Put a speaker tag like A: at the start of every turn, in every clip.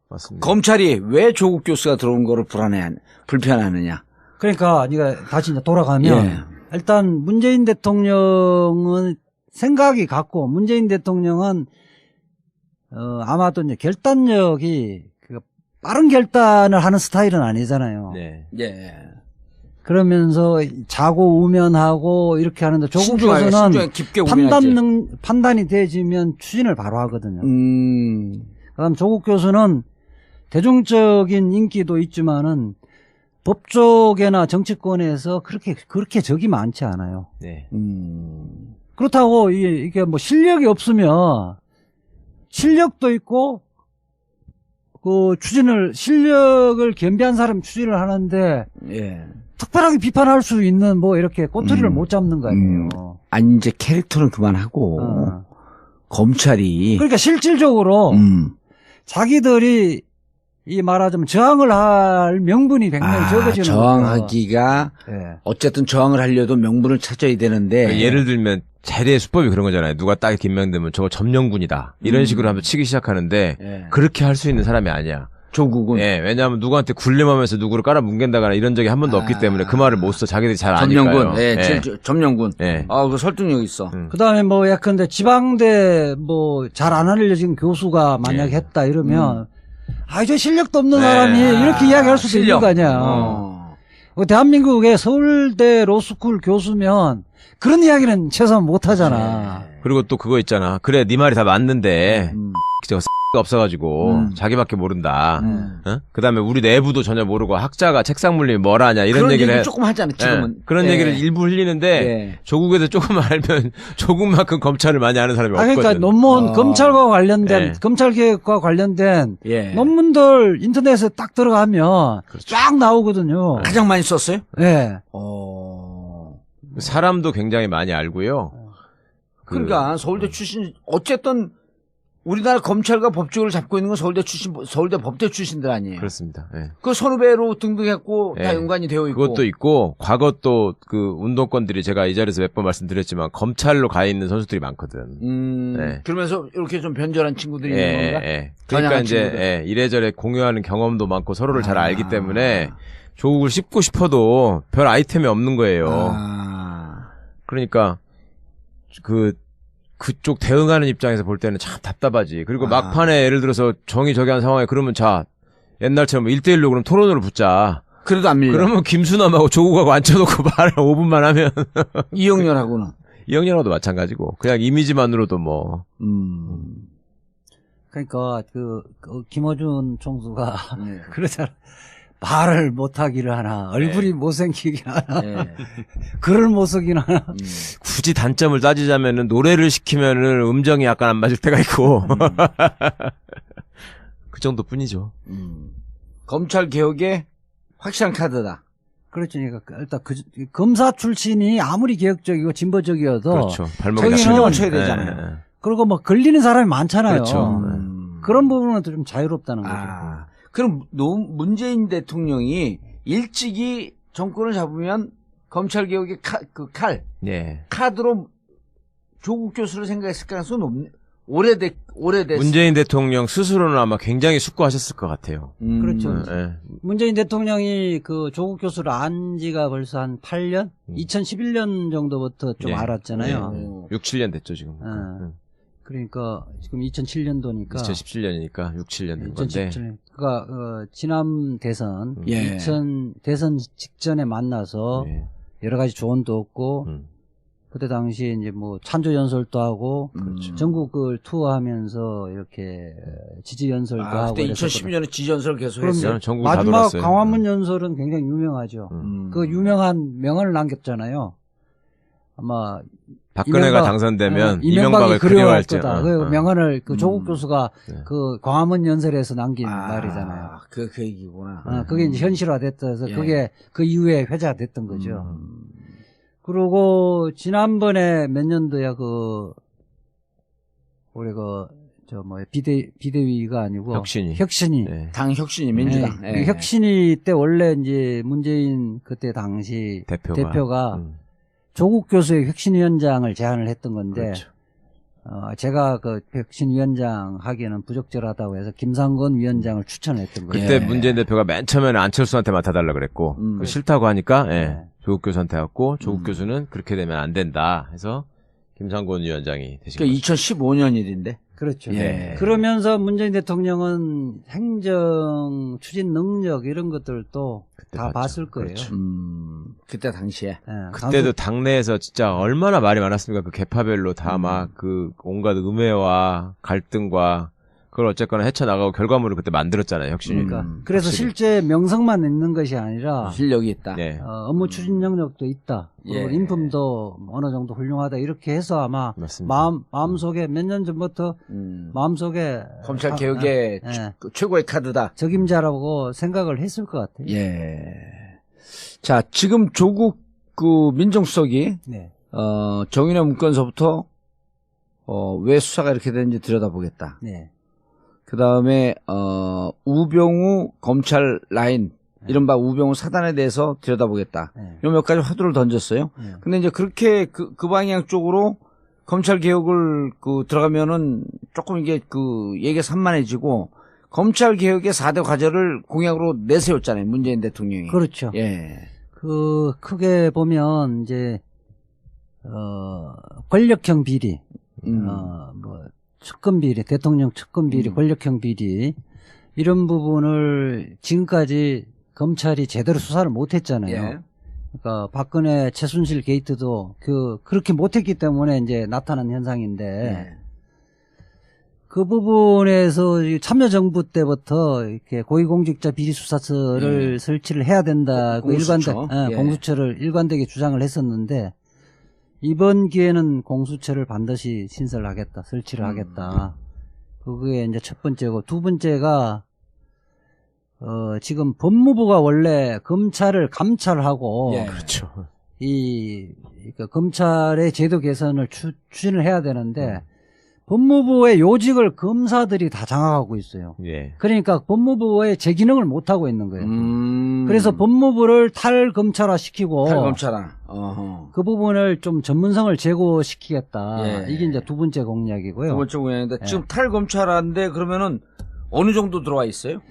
A: 맞습니다.
B: 검찰이 왜 조국 교수가 들어온 거를 불편해하느냐.
C: 그러니까 네가 다시 이제 돌아가면
B: 예.
C: 일단 문재인 대통령은 생각이 같고 문재인 대통령은 아마도 이제 결단력이 빠른 결단을 하는 스타일은 아니잖아요.
A: 네.
B: 예.
C: 그러면서 자고 우면하고 이렇게 하는데 조국
B: 신중하게
C: 교수는
B: 깊게 고민하지.
C: 판단이 되어지면 추진을 바로 하거든요. 그다음 조국 교수는 대중적인 인기도 있지만은 법조계나 정치권에서 그렇게 적이 많지 않아요.
A: 네.
C: 그렇다고 이게 뭐 실력이 없으면 실력도 있고 그 실력을 겸비한 사람이 추진을 하는데
B: 예.
C: 특별하게 비판할 수 있는 뭐 이렇게 꼬투리를 못 잡는 거 아니에요.
B: 아니 이제 캐릭터는 그만하고 검찰이
C: 그러니까 실질적으로 자기들이 이 말하자면 저항을 할 명분이 굉장히 적어지는
B: 저항하기가
C: 예.
B: 어쨌든 저항을 하려도 명분을 찾아야 되는데
A: 그러니까 예를 들면 제대의 수법이 그런 거잖아요. 누가 딱 김명되면 저거 점령군이다. 이런 식으로 하면서 치기 시작하는데
B: 예.
A: 그렇게 할 수 있는 사람이 아니야.
B: 조국은
A: 예, 왜냐하면 누구한테 굴림하면서 누구를 깔아뭉갠다거나 이런 적이 한 번도 없기 때문에 그 말을 못 써. 자기들이 잘 아니까요.
B: 점령군, 예, 점령군.
A: 예.
B: 그 설득력 있어.
C: 그다음에 뭐 약간데 지방대 뭐 잘 안 알려진 교수가 만약에
A: 예.
C: 했다 이러면 저 실력도 없는 사람이 이렇게 이야기할 수도 있는 거 아니야. 대한민국의 서울대 로스쿨 교수면 그런 이야기는 최소한 못 하잖아.
A: 그리고 또 그거 있잖아. 그래, 네 말이 다 맞는데 저거 X가 없어가지고 자기밖에 모른다. 어? 그다음에 우리 내부도 전혀 모르고 학자가 책상 물리면 뭘 하냐 이런
B: 그런
A: 얘기를
B: 조금 하잖아 지금은.
A: 예, 그런 얘기를 일부 흘리는데
B: 예.
A: 조국에서 조금 알면 조국만큼 검찰을 많이 아는 사람이 없거든.
C: 그러니까 논문 검찰과 관련된
A: 예.
C: 검찰 개혁과 관련된
B: 예.
C: 논문들 인터넷에 딱 들어가면 쫙 나오거든요.
B: 가장 많이 썼어요?
C: 예.
A: 사람도 굉장히 많이 알고요.
B: 그러니까 서울대 출신 어쨌든 우리나라 검찰과 법조를 잡고 있는 건 서울대 법대 출신들 아니에요.
A: 그렇습니다. 예.
B: 그 선후배로 등등했고 다
A: 예.
B: 연관이 되어 있고.
A: 그것도 있고 과거 또 그 운동권들이 제가 이 자리에서 몇 번 말씀드렸지만 검찰로 가 있는 선수들이 많거든. 네.
B: 그러면서 이렇게 좀 변절한 친구들이 있는 건가?
A: 그러니까
B: 전향한
A: 이제
B: 친구들.
A: 이래저래 공유하는 경험도 많고 서로를 잘 알기 때문에 조국을 씹고 싶어도 별 아이템이 없는 거예요. 그러니까 그쪽 대응하는 입장에서 볼 때는 참 답답하지. 그리고 막판에 예를 들어서 정의적이한 상황에 그러면 자 옛날처럼 1대1로 그럼 토론으로 붙자.
B: 그래도 안 밀려.
A: 그러면 김수남하고 조국하고 앉혀놓고 말을 5분만 하면
B: 이영렬하고는.
A: 이영렬하고도 마찬가지고 그냥 이미지만으로도 뭐.
C: 그러니까 김어준 총수가 그러잖아. 말을 못하기를 하나, 얼굴이 못생기긴 하나, 글을 못 쓰긴 하나.
A: 굳이 단점을 따지자면은 노래를 시키면은 음정이 약간 안 맞을 때가 있고 그 정도뿐이죠.
B: 검찰 개혁의 확실한 카드다.
C: 그렇죠. 그러니까 일단 검사 출신이 아무리 개혁적이고 진보적이어도
A: 그렇죠. 발목이
C: 저기는
B: 신경을 쳐야 되잖아요.
C: 그리고 뭐 걸리는 사람이 많잖아요.
A: 그렇죠.
C: 그런 부분은 좀 자유롭다는 거죠.
B: 그럼 문재인 대통령이 일찍이 정권을 잡으면 검찰 개혁의 카드로 조국 교수를 생각했을 가능성은 없네. 오래됐.
A: 문재인 대통령 스스로는 아마 굉장히 숙고하셨을 것 같아요.
C: 그렇죠. 문재인 대통령이 그 조국 교수를 안 지가 벌써 한 8년? 2011년 정도부터 좀 알았잖아요.
A: 6, 7년 됐죠, 지금.
C: 그러니까 지금 2007년도니까
A: 2017년이니까 6, 7년 된 건데.
C: 그러니까 지난 대선 대선 직전에 만나서 여러 가지 조언도 얻고 그때 당시 이제 뭐 찬조 연설도 하고 전국을 투어하면서 이렇게 지지 연설도 하고.
B: 그때 2012년에 지지 연설 계속
A: 했어요.
C: 마지막 광화문 연설은 굉장히 유명하죠. 그 유명한 명언을 남겼잖아요. 아마
A: 박근혜가 당선되면 이명박을 그리워할
C: 거다. 그 명언을 그 조국 교수가 그 광화문 연설에서 남긴 말이잖아요.
B: 그 얘기구나.
C: 그게 이제 현실화됐다서 그게 그 이후에 회자가 됐던 거죠. 그리고 지난번에 몇 년도야 우리 비대위가 아니고 혁신이.
B: 당 혁신이 민주당.
C: 혁신이 때 원래 이제 문재인 그때 당시 대표가 조국 교수의 혁신위원장을 제안을 했던 건데 제가 그 백신위원장 하기에는 부적절하다고 해서 김상건 위원장을 추천했던 거예요.
A: 그때 문재인 대표가 맨 처음에는 안철수한테 맡아달라 그랬고 그거 싫다고 하니까 조국 교수한테 갔고 조국 교수는 그렇게 되면 안 된다 해서 김상곤 위원장이 되신 거죠.
B: 2015년 일인데.
C: 그렇죠.
B: 예.
C: 그러면서 문재인 대통령은 행정 추진 능력 이런 것들도 다
A: 봤죠.
C: 봤을 거예요.
A: 그렇죠.
B: 그때 당시에.
A: 그때도 당내에서 진짜 얼마나 말이 많았습니까? 그 계파별로 다 막 그 온갖 음해와 갈등과 그걸 어쨌거나 헤쳐나가고 결과물을 그때 만들었잖아요, 혁신이.
C: 그래서
A: 확실히.
C: 실제 명성만 있는 것이 아니라
B: 실력이 있다.
A: 네.
C: 업무 추진 능력도 있다. 그리고 인품도 어느 정도 훌륭하다. 이렇게 해서 아마
A: 맞습니다.
C: 마음속에 몇 년 전부터 마음속에
B: 검찰 개혁의 최고의 카드다.
C: 적임자라고 생각을 했을 것 같아요.
B: 예. 자, 지금 조국 그 민정수석이
C: 네.
B: 정인의 문건서부터 왜 수사가 이렇게 되는지 들여다보겠다.
C: 네.
B: 그 다음에 우병우 검찰 라인, 이른바 우병우 사단에 대해서 들여다보겠다. 이런 몇 가지 화두를 던졌어요. 근데 이제 그렇게 그 방향 쪽으로 검찰 개혁을 들어가면은 조금 이게 얘기가 산만해지고 검찰 개혁의 4대 과제를 공약으로 내세웠잖아요. 문재인 대통령이.
C: 그렇죠.
B: 예.
C: 크게 보면 이제 권력형 비리, 측근 비리, 대통령 측근 비리, 권력형 비리 이런 부분을 지금까지 검찰이 제대로 수사를 못했잖아요.
B: 예.
C: 그러니까 박근혜 최순실 게이트도 그렇게 못했기 때문에 이제 나타난 현상인데 그 부분에서 참여정부 때부터 이렇게 고위공직자 비리수사처를 설치를 해야 된다.
B: 공수처.
C: 공수처를 일관되게 주장을 했었는데 이번 기회는 공수처를 반드시 신설하겠다, 설치를 하겠다. 그게 이제 첫 번째고, 두 번째가, 지금 법무부가 원래 검찰을 감찰하고,
A: 그렇죠.
C: 그러니까 검찰의 제도 개선을 추진을 해야 되는데, 법무부의 요직을 검사들이 다 장악하고 있어요.
A: 예.
C: 그러니까 법무부의 제 기능을 못 하고 있는 거예요. 그래서 법무부를 탈검찰화 시키고
B: 탈검찰화.
C: 그 부분을 좀 전문성을 제고시키겠다. 이게 이제 두 번째 공약이고요.
B: 두 번째 공약인데 지금 탈검찰화인데 그러면은 어느 정도 들어와 있어요?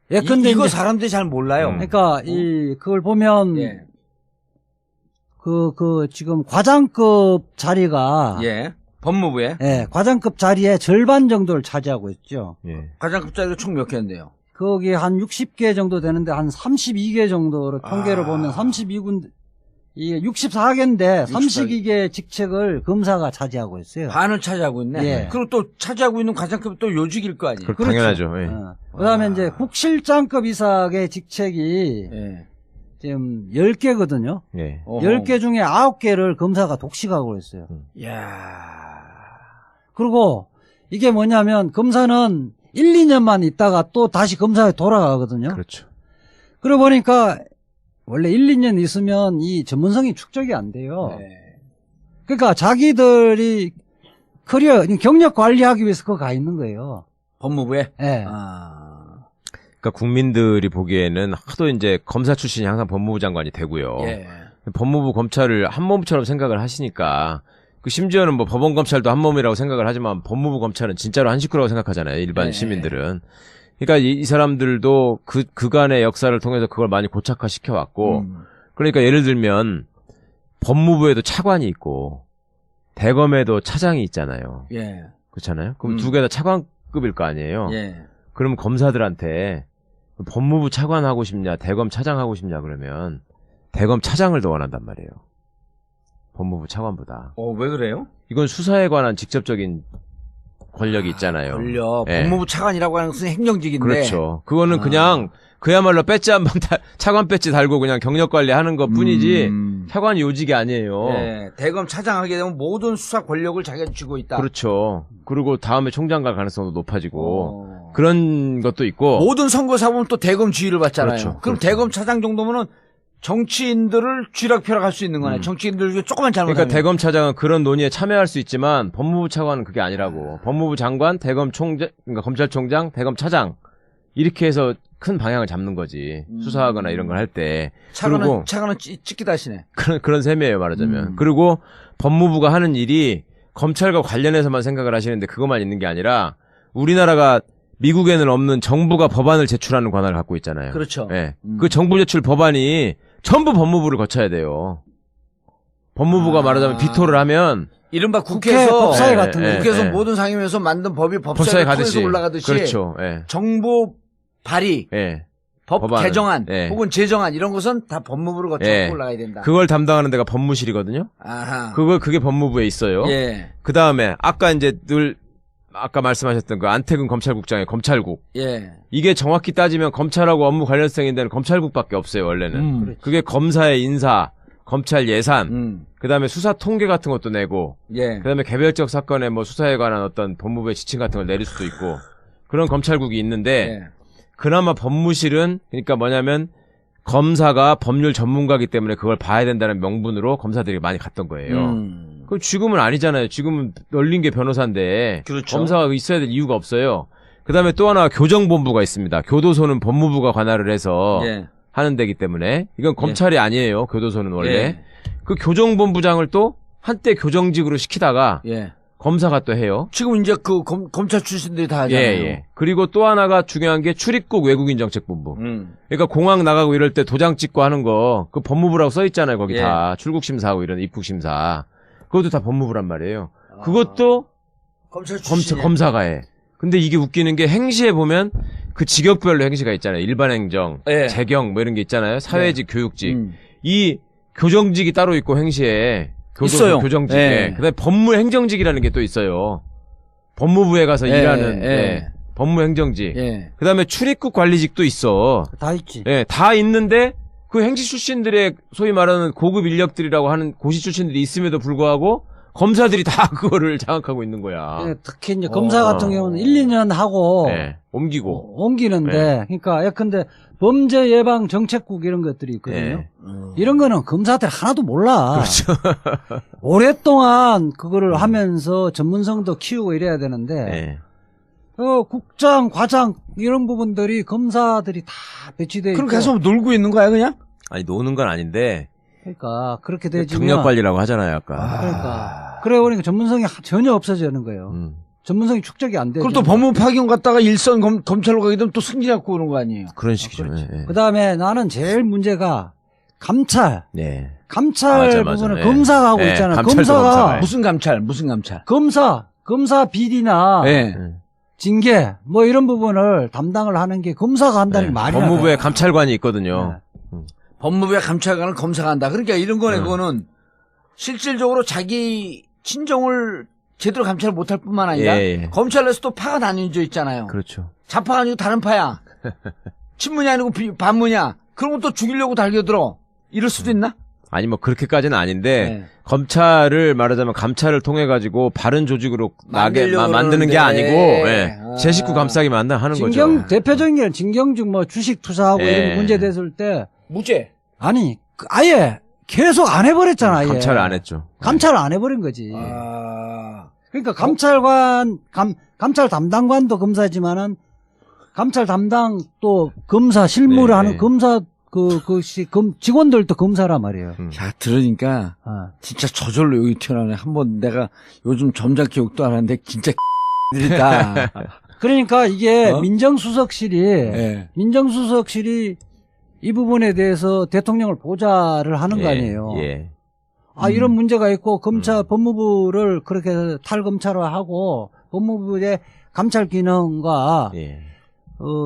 C: 근데
B: 이거
C: 이제
B: 사람들이 잘 몰라요.
C: 그러니까 그걸 보면 지금 과장급 자리가
B: 법무부에?
C: 과장급 자리의 절반 정도를 차지하고 있죠.
B: 과장급 자리가 총 몇 개인데요?
C: 거기 한 60개 정도 되는데 한 32개 정도로 통계를 보면 32군, 이게 64개인데 32개 직책을 검사가 차지하고 있어요.
B: 반을 차지하고 있네. 그리고 또 차지하고 있는 과장급이 또 요직일 거 아니에요?
A: 그렇죠. 당연하죠.
C: 그 다음에 이제 국실장급 이상의 직책이 지금 10개거든요. 10개 중에 9개를 검사가 독식하고 있어요.
B: 이야.
C: 그리고 이게 뭐냐면 검사는 1, 2년만 있다가 또 다시 검사에 돌아가거든요.
A: 그렇죠.
C: 그러고 보니까 원래 1, 2년 있으면 이 전문성이 축적이 안 돼요. 그러니까 자기들이 경력 관리하기 위해서 그거 가 있는 거예요.
B: 법무부에?
A: 그러니까 국민들이 보기에는 하도 이제 검사 출신이 항상 법무부 장관이 되고요. 법무부 검찰을 한 몸처럼 생각을 하시니까 심지어는 뭐 법원 검찰도 한 몸이라고 생각을 하지만 법무부 검찰은 진짜로 한 식구라고 생각하잖아요. 일반 시민들은. 그러니까 이 사람들도 그간의 역사를 통해서 그걸 많이 고착화 시켜왔고 그러니까 예를 들면 법무부에도 차관이 있고 대검에도 차장이 있잖아요. 그렇잖아요. 그럼 두 개 다 차관급일 거 아니에요. 그럼 검사들한테 법무부 차관 하고 싶냐 대검 차장 하고 싶냐 그러면 대검 차장을 더 원한단 말이에요. 법무부 차관보다.
B: 왜 그래요?
A: 이건 수사에 관한 직접적인 권력이 있잖아요.
B: 법무부 차관이라고 하는 것은 행정직인데.
A: 그렇죠. 그거는 그냥 그야말로 배지 한 번 차관 배지 달고 그냥 경력 관리하는 것 뿐이지 차관 요직이 아니에요.
B: 대검 차장하게 되면 모든 수사 권력을 자기가 쥐고 있다.
A: 그렇죠. 그리고 다음에 총장 갈 가능성도 높아지고 그런 것도 있고.
B: 모든 선거 사보면 또 대검 지휘를 받잖아요.
A: 그렇죠.
B: 그럼 대검 차장 정도면은 정치인들을 쥐락펴락할 수 있는 거네. 정치인들 중에 조금만 잘못하면.
A: 그러니까 대검 차장은 그런 논의에 참여할 수 있지만 법무부 차관은 그게 아니라고. 법무부 장관, 대검 총장, 그러니까 검찰총장, 대검 차장 이렇게 해서 큰 방향을 잡는 거지. 수사하거나 이런 걸 할 때.
B: 차관은 찍기도 하시네.
A: 그런 셈이에요, 말하자면. 그리고 법무부가 하는 일이 검찰과 관련해서만 생각을 하시는데 그것만 있는 게 아니라 우리나라가 미국에는 없는 정부가 법안을 제출하는 권한을 갖고 있잖아요.
B: 그렇죠.
A: 예. 그 정부 제출 법안이 전부 법무부를 거쳐야 돼요. 법무부가 말하자면 비토를 하면
B: 이른바
C: 국회
B: 국회에서
C: 법사위 같은 거.
B: 국회에서 모든 상임위에서 만든 법이 법사위에 통해서 올라가듯이
A: 그렇죠. 예.
B: 정부 발의,
A: 예.
B: 법
A: 법안은.
B: 개정안
A: 예.
B: 혹은 제정안 이런 것은 다 법무부를 거쳐서
A: 예.
B: 올라가야 된다.
A: 그걸 담당하는 데가 법무실이거든요.
B: 아하.
A: 그게 법무부에 있어요.
B: 예.
A: 그 다음에 아까 말씀하셨던 그 안태근 검찰국장의 검찰국.
B: 예.
A: 이게 정확히 따지면 검찰하고 업무 관련성인 데는 검찰국밖에 없어요, 원래는. 그게 검사의 인사, 검찰 예산, 그 다음에 수사 통계 같은 것도 내고,
B: 예.
A: 그 다음에 개별적 사건의 뭐 수사에 관한 어떤 법무부의 지침 같은 걸 내릴 수도 있고, 그런 검찰국이 있는데,
B: 예.
A: 그나마 법무실은, 그러니까 뭐냐면, 검사가 법률 전문가이기 때문에 그걸 봐야 된다는 명분으로 검사들이 많이 갔던 거예요. 그럼 지금은 아니잖아요. 지금은 널린 게 변호사인데,
B: 그렇죠.
A: 검사가 있어야 될 이유가 없어요. 그 다음에 또 하나 교정본부가 있습니다. 교도소는 법무부가 관할을 해서
B: 예.
A: 하는 데기 때문에 이건 검찰이 아니에요. 교도소는 원래.
B: 예.
A: 그 교정본부장을 또 한때 교정직으로 시키다가
B: 예.
A: 검사가 또 해요.
B: 지금 이제 그 검찰 출신들이 다
A: 예,
B: 하잖아요.
A: 예. 그리고 또 하나가 중요한 게 출입국 외국인정책본부. 그러니까 공항 나가고 이럴 때 도장 찍고 하는 거 그 법무부라고 써 있잖아요. 거기
B: 예.
A: 다 출국심사하고 이런 입국심사. 그것도 다 법무부란 말이에요. 그것도
B: 검찰 출신.
A: 검사가 해. 근데 이게 웃기는 게 행시에 보면 그 직역별로 행시가 있잖아요. 일반 행정,
B: 예.
A: 재경 뭐 이런 게 있잖아요. 사회직, 교육직. 이 교정직이 따로 있고 행시에
B: 있어요.
A: 교정직.
B: 예.
A: 그다음에 법무행정직이라는 게 또 있어요. 법무부에 가서
B: 예,
A: 일하는
B: 예.
A: 법무행정직.
B: 예.
A: 그다음에 출입국 관리직도 있어.
C: 다 있지.
A: 예, 다 있는데 그 행시 출신들의 소위 말하는 고급 인력들이라고 하는 고시 출신들이 있음에도 불구하고 검사들이 다 그거를 장악하고 있는 거야.
C: 예, 특히 이제 검사 같은 경우는 1, 2년 하고
A: 예, 옮기고.
C: 옮기는데, 그러니까 예컨대 범죄 예방 정책국 이런 것들이 있거든요. 이런 거는 검사들 하나도 몰라.
A: 그렇죠.
C: 오랫동안 그거를 하면서 전문성도 키우고 이래야 되는데,
A: 예.
C: 국장, 과장 이런 부분들이 검사들이 다 배치돼 있고.
B: 그럼 계속 놀고 있는 거야 그냥?
A: 아니 노는 건 아닌데
C: 그러니까 그렇게 되지면
A: 경력 관리라고 하잖아요, 아까.
C: 그러니까 그래 보니까 전문성이 전혀 없어지는 거예요. 전문성이 축적이 안 돼요.
B: 그리고 또 법무 파견 갔다가 일선 검찰로 가게 되면 또 승진하고 오는 거 아니에요?
A: 그런 식이죠. 예.
C: 그다음에 나는 제일 문제가 감찰.
A: 네.
C: 감찰
A: 맞아.
C: 부분은
A: 예.
C: 검사가 하고
A: 예,
C: 있잖아요.
A: 감찰도
C: 검사가
A: 검사가 해.
B: 무슨 감찰?
C: 검사 비리나
B: 예.
C: 징계 뭐 이런 부분을 담당을 하는 게 검사가 한다는 게 말이
A: 법무부에 감찰관이 있거든요.
B: 법무부의 감찰관을 검사가 한다. 그러니까 이런 거네, 그거는 실질적으로 자기 친정을 제대로 감찰을 못할 뿐만 아니라
A: 예.
B: 검찰 내에서 또 파가 나뉘어져 있잖아요.
A: 그렇죠.
B: 좌파가 아니고 다른 파야. 친문이 아니고 반문이야. 그런 것도 죽이려고 달겨들어. 이럴 수도 있나?
A: 아니 뭐 그렇게까지는 아닌데
B: 네.
A: 검찰을 말하자면 감찰을 통해 가지고 바른 조직으로
B: 만들려고
A: 만드는 게
B: 그러는데.
A: 아니고 예.
B: 아.
A: 제 식구 감싸기 하는 거죠.
C: 대표적인 게 진경직 뭐 주식 투자하고
A: 예.
C: 이런 문제 됐을 때
B: 무죄.
C: 아니 아예 계속 안 해버렸잖아. 아예.
A: 감찰을 안 했죠.
C: 감찰을 안 해버린 거지. 그러니까 감찰 담당관도 검사지만은 감찰 담당 또 검사 실무를
A: 네,
C: 하는
A: 네.
C: 검사 직원들도 검사란 말이에요.
B: 야, 들으니까 진짜 저절로 여기 튀어나오네. 한번 내가 요즘 점장 기억도 안 하는데 진짜 들이다.
C: 그러니까 이게 민정수석실이
B: 예.
C: 이 부분에 대해서 대통령을 보좌를 하는 거 아니에요.
A: 예.
C: 이런 문제가 있고 법무부를 그렇게 탈검찰화하고 법무부의 감찰 기능과
A: 예.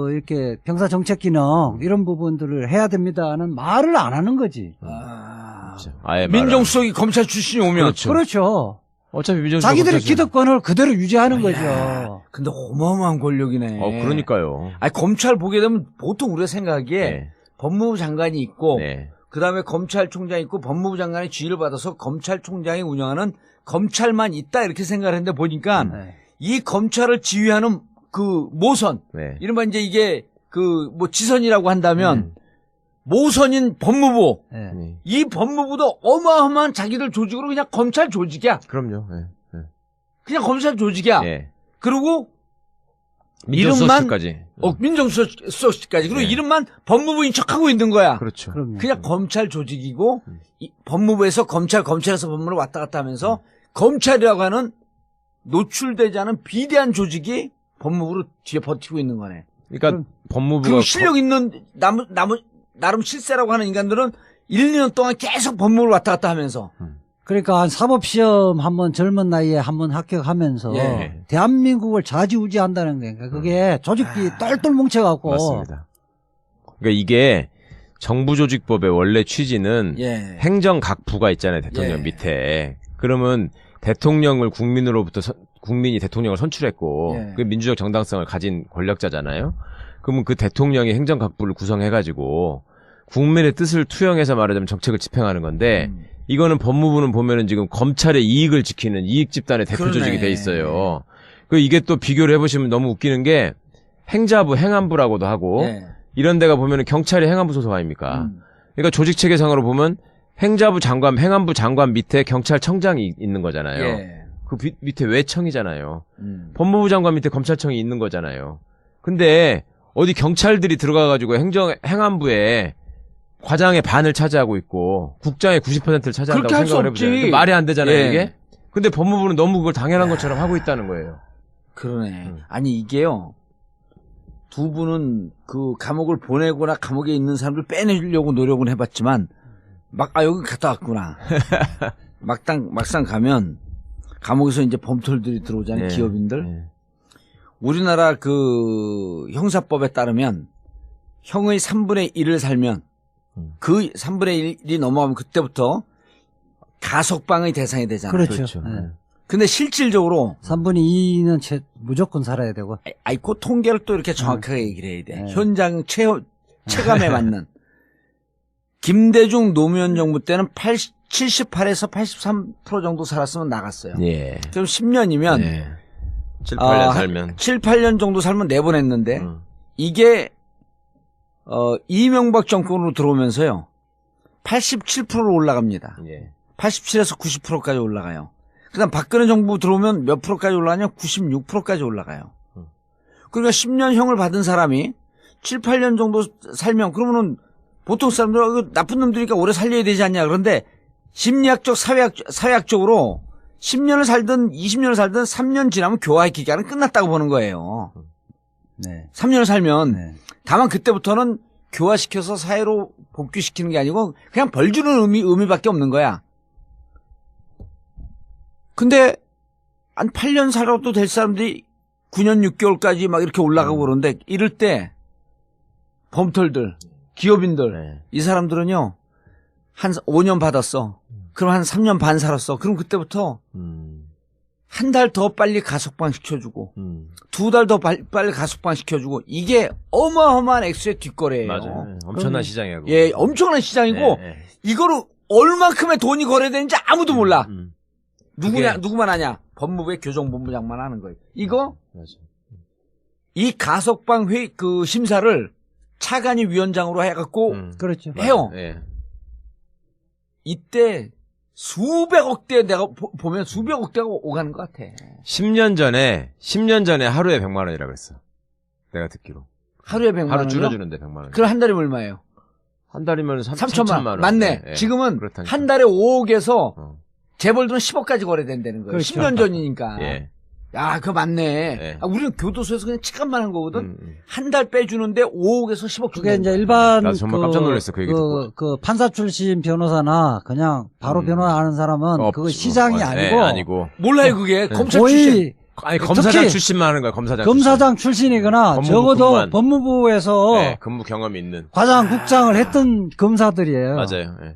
C: 이렇게 병사 정책 기능 이런 부분들을 해야 됩니다는 말을 안 하는 거지.
A: 아예
B: 민정수석이 검찰 출신이 오면
C: 그렇죠.
A: 어차피 민정수석
C: 자기들의
A: 검찰이죠.
C: 기득권을 그대로 유지하는 거죠.
B: 근데 어마어마한 권력이네.
A: 그러니까요.
B: 아니, 검찰 보게 되면 보통 우리가 생각하기에
A: 네.
B: 법무부 장관이 있고
A: 네.
B: 그다음에 검찰총장이 있고 법무부 장관의 지휘를 받아서 검찰총장이 운영하는 검찰만 있다 이렇게 생각을 했는데 보니까 이 검찰을 지휘하는 그 모선
A: 네.
B: 이른바 이제 이게 그 뭐 지선이라고 한다면 모선인 법무부
C: 네.
B: 이 법무부도 어마어마한 자기들 조직으로 그냥 검찰 조직이야.
A: 그럼요. 예.
B: 그냥 검찰 조직이야.
A: 예.
B: 그리고
A: 민정수석실까지.
B: 민정수석실까지 그리고
A: 네.
B: 이름만 법무부인 척하고 있는 거야.
A: 그렇죠.
C: 그럼요.
B: 그냥 검찰 조직이고 이 법무부에서 검찰에서 법무부로 왔다 갔다 하면서 검찰이라고 하는 노출되지 않은 비대한 조직이 법무부로 뒤에 버티고 있는 거네.
A: 그러니까 법무부가
B: 그리고 실력 있는 나름 실세라고 하는 인간들은 1, 2년 동안 계속 법무부를 왔다 갔다 하면서.
C: 그러니까 한 사법시험 한번 젊은 나이에 한번 합격하면서
B: 예.
C: 대한민국을 좌지우지한다는 거니까 그게 조직이 똘똘 뭉쳐갖고.
A: 맞습니다. 그러니까 이게 정부조직법의 원래 취지는
B: 예.
A: 행정각부가 있잖아요. 대통령
B: 예.
A: 밑에. 그러면 대통령을 국민이 대통령을 선출했고
B: 예.
A: 그 민주적 정당성을 가진 권력자잖아요. 그러면 그 대통령이 행정각부를 구성해가지고 국민의 뜻을 투영해서 말하자면 정책을 집행하는 건데 이거는 법무부는 보면은 지금 검찰의 이익을 지키는 이익 집단의 대표
B: 그러네.
A: 조직이 돼 있어요. 그 이게 또 비교를 해보시면 너무 웃기는 게 행자부, 행안부라고도 하고
B: 예.
A: 이런 데가 보면은 경찰이 행안부 소속 아닙니까? 그러니까 조직 체계상으로 보면 행자부 장관, 행안부 장관 밑에 경찰청장이 있는 거잖아요.
B: 예.
A: 그 밑에 외청이잖아요. 법무부 장관 밑에 검찰청이 있는 거잖아요. 근데 어디 경찰들이 들어가가지고 행안부에 과장의 반을 차지하고 있고 국장의 90%를 차지한다고
B: 그렇게 할 수
A: 생각을
B: 없지.
A: 해보잖아요. 말이 안 되잖아요,
B: 예.
A: 이게. 근데 법무부는 너무 그걸 당연한 것처럼 하고 있다는 거예요.
B: 그러네. 아니 이게요. 두 분은 그 감옥을 보내거나 감옥에 있는 사람들 빼내려고 노력은 해봤지만 여기 갔다 왔구나. 막상 가면 감옥에서 이제 범털들이 들어오잖아요.
A: 네.
B: 기업인들.
A: 네.
B: 우리나라 그 형사법에 따르면 형의 3분의 1을 살면 그 3분의 1이 넘어가면 그때부터 가석방의 대상이 되잖아요.
C: 그렇죠.
A: 그렇죠.
C: 네.
B: 근데 실질적으로
C: 3분의 2는 무조건 살아야 되고.
B: 그 통계를 또 이렇게 정확하게 얘기를 해야 돼.
C: 네.
B: 현장 체감에 맞는. 김대중 노무현 정부 때는 78에서 83% 정도 살았으면 나갔어요.
A: 예.
B: 그럼 10년이면
A: 예. 7, 8년 살면.
B: 7, 8년 정도 살면 내보냈는데 이게 이명박 정권으로 들어오면서요. 87%로 올라갑니다.
A: 예.
B: 87에서 90%까지 올라가요. 그다음 박근혜 정부 들어오면 몇 프로까지 올라가냐? 96%까지 올라가요. 그러니까 10년형을 받은 사람이 7, 8년 정도 살면 그러면은 보통 사람들은 나쁜 놈들이니까 오래 살려야 되지 않냐. 그런데 심리학적 사회학적으로 10년을 살든 20년을 살든 3년 지나면 교화의 기간은 끝났다고 보는 거예요.
C: 네.
B: 3년을 살면
C: 네.
B: 다만 그때부터는 교화시켜서 사회로 복귀시키는 게 아니고 그냥 벌 주는 의미밖에 없는 거야. 근데 한 8년 살아도 될 사람들이 9년 6개월까지 막 이렇게 올라가고 그러는데 이럴 때 범털들, 기업인들
A: 네.
B: 이 사람들은요. 한 5년 받았어. 그럼 한 3년 반 살았어. 그럼 그때부터 한 달 더 빨리 가석방 시켜주고 2달 더 빨리 가석방 시켜주고 이게 어마어마한 액수의 뒷거래예요.
A: 맞아요. 엄청난 시장이에요. 그거.
B: 예, 엄청난 시장이고
A: 예.
B: 이거를 얼만큼의 돈이 거래되는지 아무도 몰라.
A: 그게-
B: 누구만 아냐? 법무부의 교정본부장만 하는 거예요. 이거
A: 맞아.
B: 이 가석방 심사를 차관이 위원장으로 해갖고
C: 그렇죠.
B: 해요.
A: 예.
B: 이때 수백억 대 내가 보면 수백억 대가 오가는 것 같아.
A: 10년 전에 하루에 100만 원이라고 그랬어. 내가 듣기로.
B: 하루에 100만
A: 하루
B: 원이요?
A: 줄여주는데 100만 원.
B: 그럼 한 달에 얼마예요?
A: 한 달이면
B: 3천만
A: 원.
B: 맞네.
A: 예, 예.
B: 지금은
A: 그렇다니까.
B: 한 달에 5억에서
A: 어.
B: 재벌들은 10억까지 거래된다는 거예요.
C: 그렇죠.
B: 10년 전이니까.
A: 예.
B: 야, 그거 맞네.
A: 예.
B: 우리는 교도소에서 그냥 체감만 한 거거든. 한 달 빼주는데 5억에서 10억
C: 그게
B: 준다.
C: 이제 일반
A: 나 정말 깜짝 놀랐어, 그 얘기 듣고.
C: 그 판사 출신 변호사나 그냥 바로 변호하는 사람은 그거 시장이 아니고
A: 아니고.
B: 몰라요, 그게. 검찰 출신.
C: 거의
A: 아니, 검사장
C: 특히
A: 출신만 하는 거야, 검사장.
C: 검사장 출신이거나
A: 법무부
C: 적어도
A: 근무한.
C: 법무부에서
A: 네, 근무 경험이 있는.
C: 과장국장을 했던 검사들이에요.
A: 맞아요. 예.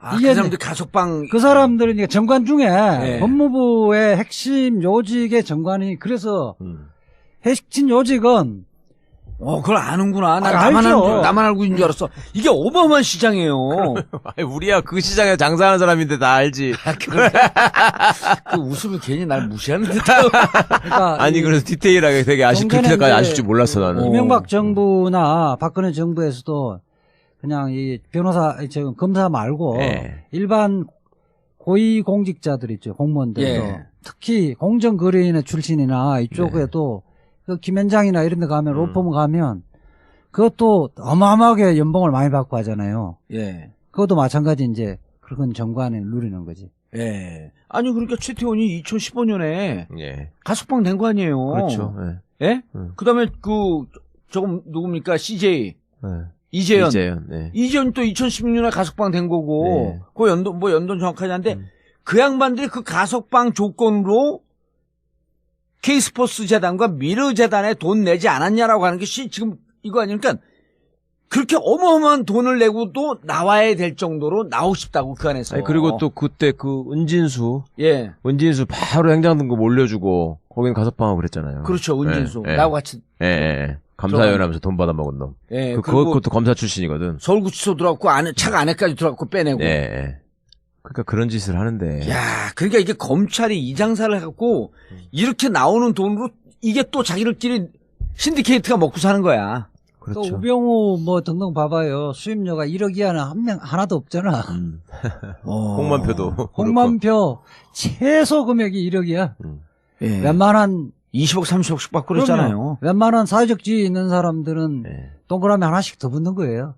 B: 그 사람들 가석방.
C: 그 사람들은 이제 정관 중에
B: 네.
C: 법무부의 핵심 요직의 정관이 그래서 핵심 요직은
B: 그걸 아는구나. 나
C: 아, 알죠.
B: 나만 알고 있는 줄 알았어. 이게 어마어마한 시장이에요.
A: 아니, 우리야 그 시장에 장사하는 사람인데 다 알지.
B: 그 웃음이 괜히 날 무시하는 듯.
C: 그러니까
A: 아니, 그래서 디테일하게 되게
C: 정전에
A: 그렇게까지
C: 이제
A: 아실 줄 몰랐어, 나는.
C: 이명박 정부나 박근혜 정부에서도 그냥 이 검사 말고
A: 예.
C: 일반 고위 공직자들 있죠. 공무원들도
B: 예.
C: 특히 공정거래인의 출신이나 이쪽에도 그 김현장이나 이런 데 가면 로펌 가면 그것도 어마어마하게 연봉을 많이 받고 하잖아요.
B: 예.
C: 그것도 마찬가지 이제 그런 정관을 누리는 거지.
B: 예. 아니 그러니까 최태원이 2015년에
A: 예.
B: 가석방 된 거 아니에요.
A: 그렇죠. 예.
B: 예? 그다음에 저건 누굽니까? CJ.
A: 예.
B: 이재현.
A: 네.
B: 이재현 또 2016년에 가석방 된 거고.
A: 네.
B: 그 연도는 정확하지 않은데 그 양반들이 그 가석방 조건으로 K스포츠 재단과 미르 재단에 돈 내지 않았냐라고 하는 게 지금 이거 아니니까 그렇게 어마어마한 돈을 내고도 나와야 될 정도로 나오고 싶다고 그 안에서.
A: 아니, 그리고 또 그때 그 은진수
B: 예.
A: 바로 행장등급 올려주고 거기는 가석방하고 그랬잖아요.
B: 그렇죠. 은진수.
A: 예.
B: 나하고 같이.
A: 예. 감사위원 하면서 돈 받아먹은 놈.
B: 예.
A: 그것도 검사 출신이거든.
B: 서울구치소 들어갔고 차가 안에까지 들어갔고 빼내고.
A: 예. 그러니까 그런 짓을 하는데.
B: 야, 그러니까 이게 검찰이 이 장사를 해갖고 이렇게 나오는 돈으로 이게 또 자기들끼리 신디케이트가 먹고 사는 거야.
A: 그렇죠.
C: 또 우병우 뭐 등등 봐봐요. 수임료가 1억 이하는 하나도 없잖아.
A: 홍만표도.
C: 홍만표 최소 금액이 1억이야.
B: 예.
C: 웬만한
B: 20억, 30억씩 받고 그랬잖아요.
C: 웬만한 사회적 지위 있는 사람들은
A: 네.
C: 동그라미 하나씩 더 붙는 거예요.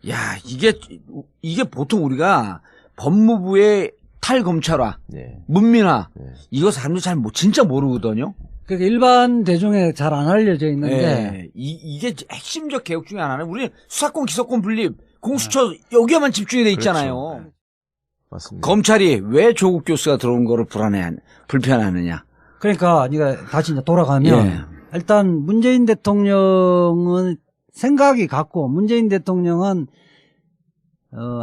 B: 야, 이게 보통 우리가 법무부의 탈검찰화,
A: 네.
B: 문민화,
A: 네.
B: 이거 사람들이 진짜 모르거든요.
C: 그러니까 일반 대중에 잘 안 알려져 있는데.
B: 예. 이게 핵심적 개혁 중에 하나는 우리 수사권, 기소권 분립, 공수처 여기에만 집중이 돼 있잖아요.
A: 그렇죠. 네. 맞습니다.
B: 검찰이 왜 조국 교수가 들어온 거를 불편하느냐.
C: 그러니까 네가 다시 이제 돌아가면
B: 예.
C: 일단 문재인 대통령은 생각이 같고 문재인 대통령은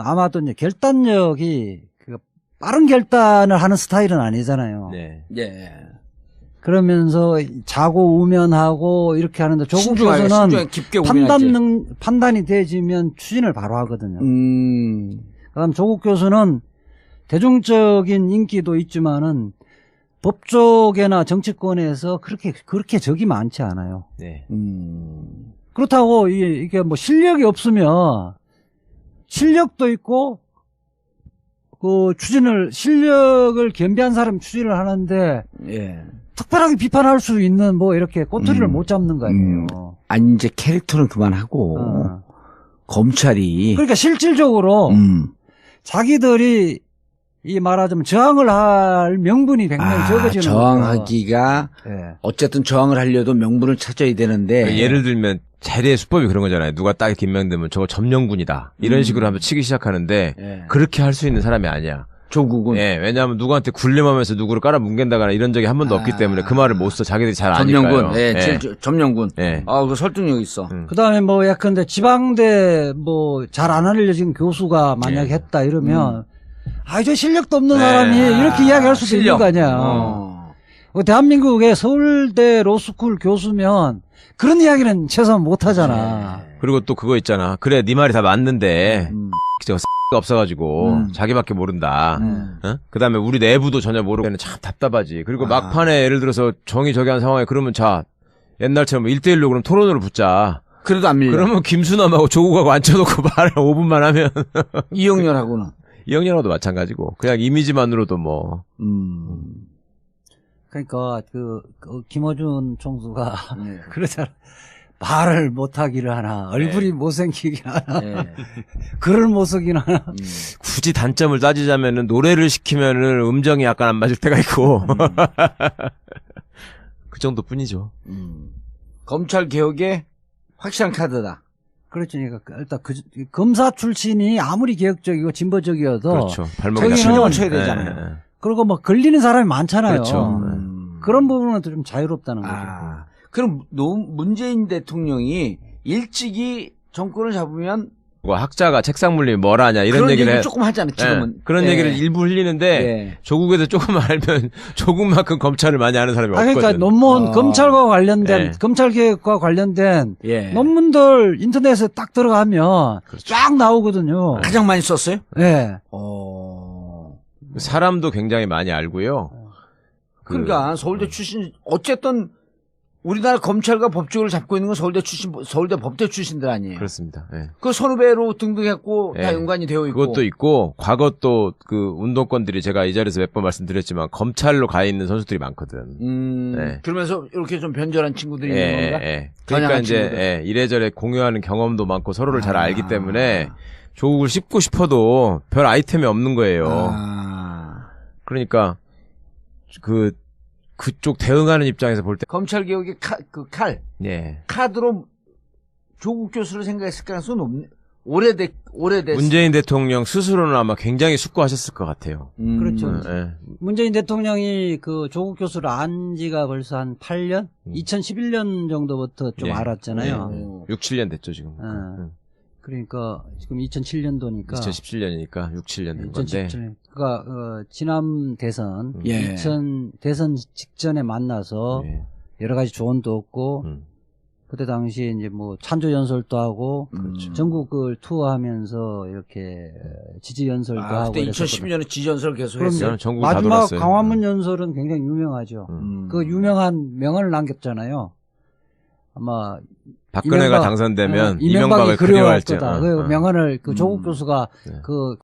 C: 아마도 이제 결단력이 빠른 결단을 하는 스타일은 아니잖아요.
A: 네.
B: 예.
C: 그러면서 자고 우면하고 이렇게 하는데 조국 교수는
B: 깊게
C: 판단이 되지면 추진을 바로 하거든요. 그다음 조국 교수는 대중적인 인기도 있지만은 법 쪽에나 정치권에서 그렇게 적이 많지 않아요.
A: 네.
C: 그렇다고 이게 뭐 실력이 없으면 실력도 있고 그 실력을 겸비한 사람이 추진을 하는데
B: 예.
C: 특별하게 비판할 수 있는 뭐 이렇게 꼬투리를 못 잡는 거 아니에요.
B: 아니 이제 캐릭터는 그만하고 검찰이
C: 그러니까 실질적으로 자기들이 이 말하자면 저항을 할 명분이 굉장히 적어지는
B: 저항하기가
C: 네.
B: 어쨌든 저항을 하려도 명분을 찾아야 되는데
A: 그러니까 예를 들면 자리의 수법이 그런 거잖아요. 누가 딱 김명되면 저거 점령군이다. 이런 식으로 하면 치기 시작하는데
B: 예.
A: 그렇게 할 수 있는 사람이 아니야.
B: 조국은
A: 예, 왜냐하면 누구한테 굴림하면서 누구를 깔아 뭉갠다거나 이런 적이 한 번도 없기 때문에 그 말을 못 써. 자기들이 잘 아니까요.
B: 점령군, 예. 점령군.
A: 예.
B: 그 설득력 있어.
C: 그다음에 뭐 약간데 지방대 뭐 잘 안 알려진 교수가 만약에 했다 이러면 저 실력도 없는 사람이 이렇게 이야기할 수도 있는 거 아니야. 대한민국의 서울대 로스쿨 교수면 그런 이야기는 최소한 못 하잖아.
A: 그리고 또 그거 있잖아. 그래, 네 말이 다 맞는데 저거 X가 없어가지고 자기밖에 모른다. 어? 그다음에 우리 내부도 전혀 모르고는 참 답답하지. 그리고 막판에 예를 들어서 정의 저기 한 상황에 그러면 자 옛날처럼 1대1로 그럼 토론으로 붙자.
B: 그래도 안 밀려.
A: 그러면 김수남하고 조국하고 앉혀놓고 말을 5분만 하면
B: 이영렬하고는
A: 이영렬하고도 마찬가지고 그냥 이미지만으로도 뭐.
C: 그러니까 그 김어준 총수가 그러잖아. 말을 못하기를 하나, 얼굴이 못생기긴 하나, 글을 못 쓰긴 하나.
A: 굳이 단점을 따지자면은 노래를 시키면은 음정이 약간 안 맞을 때가 있고 그 정도뿐이죠.
B: 검찰 개혁의 확실한 카드다.
C: 그렇죠. 그러니까 일단 검사 출신이 아무리 개혁적이고 진보적이어도
A: 그렇죠. 발목이
B: 저기는 신경을 쳐야 되잖아요.
C: 그리고 뭐 걸리는 사람이 많잖아요.
A: 그렇죠.
C: 그런 부분은 좀 자유롭다는 거죠.
B: 그럼 문재인 대통령이 일찍이 정권을 잡으면
A: 뭐 학자가 책상 물림이 뭐라 하냐 이런
B: 그런
A: 얘기를
B: 조금 하잖아요. 지금은
A: 그런 얘기를 일부 흘리는데 조국에서 조금 알면 조국만큼 검찰을 많이 아는 사람이 없거든.
C: 그러니까 논문 검찰과 관련된 검찰 개혁과 관련된 논문들 인터넷에 딱 들어가면 쫙 나오거든요.
B: 가장 많이 썼어요?
C: 네.
A: 사람도 굉장히 많이 알고요.
B: 그러니까 서울대 출신 어쨌든 우리나라 검찰과 법조를 잡고 있는 건 서울대 법대 출신들 아니에요.
A: 그렇습니다. 예.
B: 그 선후배로 등등했고 다 연관이 되어 있고.
A: 그것도 있고 과거 또 그 운동권들이 제가 이 자리에서 몇 번 말씀드렸지만 검찰로 가 있는 선수들이 많거든.
B: 그러면서 이렇게 좀 변절한 친구들이 있는 건가?
A: 그러니까 이제 이래저래 공유하는 경험도 많고 서로를 잘 알기 때문에 조국을 씹고 싶어도 별 아이템이 없는 거예요. 그러니까 그쪽 대응하는 입장에서 볼 때
B: 검찰 개혁의 칼,
A: 예.
B: 카드로 조국 교수를 생각했을 가능성은 없네. 오래됐.
A: 문재인 대통령 스스로는 아마 굉장히 숙고하셨을 것 같아요.
C: 그렇죠.
A: 예.
C: 문재인 대통령이 그 조국 교수를 안 지가 벌써 한 8년? 2011년 정도부터 좀
A: 예.
C: 알았잖아요.
A: 6, 7년 됐죠, 지금.
C: 그러니까 지금 2007년도니까.
A: 2017년이니까 6, 7년 된 건데.
C: 2017년. 그러니까 지난 대선,
B: 예.
C: 대선 직전에 만나서
A: 예.
C: 여러 가지 조언도 얻고 그때 당시에 이제 뭐 찬조 연설도 하고 전국을 투어하면서 이렇게 지지 연설도 하고.
B: 그때 2012년에 지지 연설 계속
C: 그럼
B: 했어요.
A: 전국을 다
C: 마지막
A: 돌았어요.
C: 광화문 연설은 굉장히 유명하죠. 그 유명한 명언을 남겼잖아요. 아마
A: 박근혜가 당선되면
C: 이명박이
A: 이명박을
C: 그리워할
A: 그리워할지.
C: 거다. 그 명언을 그 조국 교수가
A: 네.
C: 그